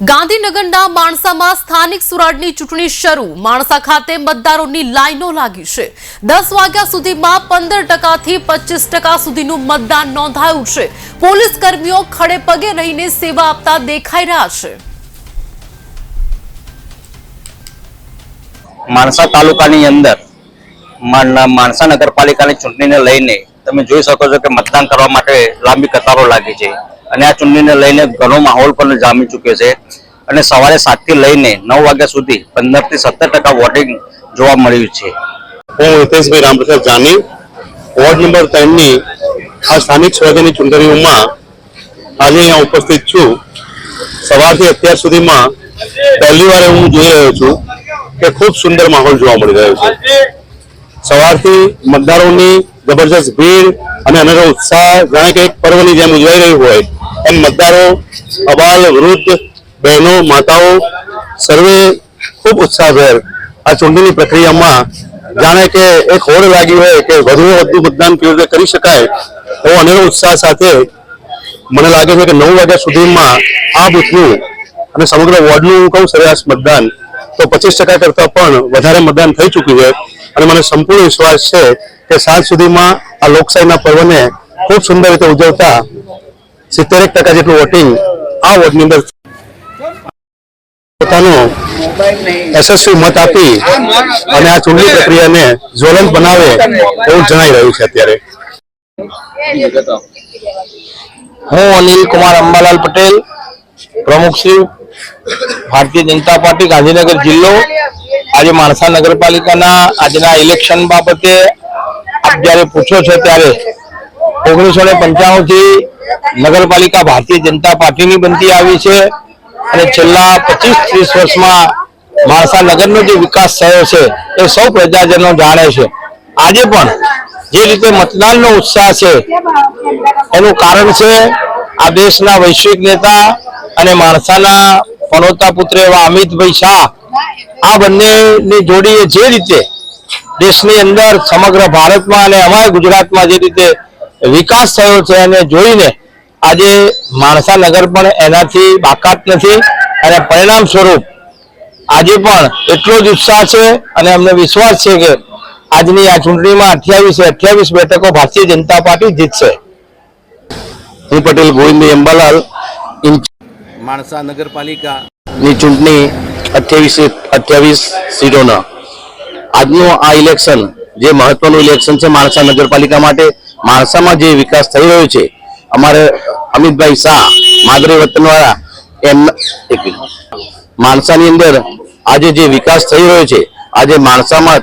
ગાંધીનગરના માણસામાં સ્થાનિક સ્વરાજની ચૂંટણી શરૂ। માણસા ખાતે મતદારોની લાઈનો લાગી છે। 10 વાગ્યા સુધીમાં 15% થી 25% સુધીનું મતદાન નોંધાયું છે। પોલીસ કર્મીઓ ખડે પગે રહીને સેવા આપતા દેખાઈ રહ્યા છે। માણસા તાલુકાની અંદર માણસા નગરપાલિકાની ચૂંટણીને લઈને તમે જોઈ શકો છો કે મતદાન કરવા માટે લાંબી કતારો લાગી છે અને આ ચૂંટણીને લઈને ઘણો માહોલ પણ જામી ચૂક્યો છે અને સવારે 7 થી લઈને 9 વાગ્યા સુધી 15 થી 17% વોટિંગ જોવા મળ્યું છે। હું હિતેશભાઈ રામપ્રસાદ જાની વોર્ડ નંબર 3 ની આ સ્થાનિક સ્વરાજ્યની ચૂંટણીઓમાં આજે અહીંયા ઉપસ્થિત છું। સવારથી અત્યાર સુધીમાં પહેલી વાર હું જોઈ રહ્યો છું કે ખૂબ સુંદર માહોલ જોવા મળી રહ્યો છે। સવારથી મતદારોની જબરજસ્ત ભીડ અને અનેરો ઉત્સાહ જાણે કે એક પર્વની જેમ ઉજવાઈ રહ્યું હોય એમ મતદારો અબાલ વૃદ્ધ બહેનો માતાઓ સર્વે ખૂબ ઉત્સાહભેર આ ચૂંટણીની પ્રક્રિયામાં જાણે કે એક હોડ લાગી હોય કે વધુ મતદાન કેવી રીતે કરી શકાય એવો અનેરો ઉત્સાહ સાથે મને લાગે છે કે 9 વાગ્યા સુધીમાં આ બૂથનું અને સમગ્ર વોર્ડનું કહું સરેરાશ મતદાન તો 25% કરતાં પણ વધારે મતદાન થઈ ચૂક્યું છે અને મને સંપૂર્ણ વિશ્વાસ છે કે સાંજ સુધીમાં આ લોકશાહીના પર્વને ખૂબ સુંદર રીતે ઉજવતા 70% જેટલું વોટિંગ આ વોર્ડની અંદર પોતાનો યશસ્વી મત આપી અને આ ચૂંટણી પ્રક્રિયાને જ્વલંત બનાવે એવું જણાઈ રહ્યું છે। અત્યારે હું અનિલ કુમાર અંબાલાલ પટેલ, પ્રમુખ શ્રી ભારતીય જનતા પાર્ટી ગાંધીનગર જિલ્લો। આજે માણસા નગરપાલિકાના આજના ઇલેક્શન બાબતે આપ જ્યારે પૂછો છો ત્યારે 1995 થી નગરપાલિકા ભારતીય જનતા પાર્ટીની બનતી આવી છે અને છેલ્લા 25-30 વર્ષમાં માણસા નગરનો જે વિકાસ થયો છે એ સૌ પ્રજાજનો જાણે છે। આજે પણ જે રીતે મતદાનનો ઉત્સાહ છે એનું કારણ છે આ દેશના વૈશ્વિક નેતા અને માણસાના પનોતા પુત્ર એવા અમિતભાઈ શાહ આ બંનેની જોડીએ જે રીતે દેશની અંદર સમગ્ર ભારતમાં અને અમારા ગુજરાતમાં જે રીતે વિકાસ થયો છે અને જોઈને આજે માણસા નગર પણ એનાથી બાકાત નથી અને પરિણામ સ્વરૂપ આજે પણ એટલો જ ઉત્સાહ છે અને અમને વિશ્વાસ છે કે આજની આ ચૂંટણીમાં 28 બેઠકો ભારતીય જનતા પાર્ટી જીતશે। હું પટેલ ગોવિંદભાઈ અંબાલાલ માણસા નગરપાલિકાની ચૂંટણી 28 સીટોના આજનું આ ઇલેક્શન જે મહત્વનું ઇલેક્શન છે માણસા નગરપાલિકા માટે। માણસામાં જે વિકાસ થઈ રહ્યો છે અમારે અમિતભાઈ શાહ માદરી વતનવાળા માણસાની અંદર આજે જે વિકાસ થઈ રહ્યો છે આજે માણસામાં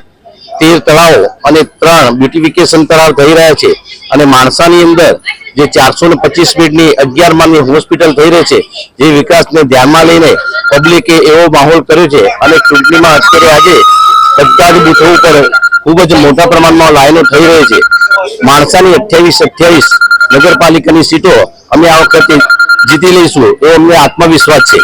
13 તળાવ અને 3 બ્યુટિફિકેશન તળાવ થઈ રહ્યા છે અને માણસાની અંદર જે 425 બેડની 11 માળની હોસ્પિટલ થઈ રહી છે જે વિકાસને ધ્યાનમાં લઈને પબ્લિકે એવો માહોલ કર્યો છે અને ચૂંટણીમાં અત્યારે આજે બધા જ બૂથો ઉપર ખૂબ જ મોટા પ્રમાણમાં લાઈનો થઈ રહી છે। માણસાની 28 નગરપાલિકાની સીટો અમે આ વખતે જીતી લઈશું એવો અમને આત્મવિશ્વાસ છે।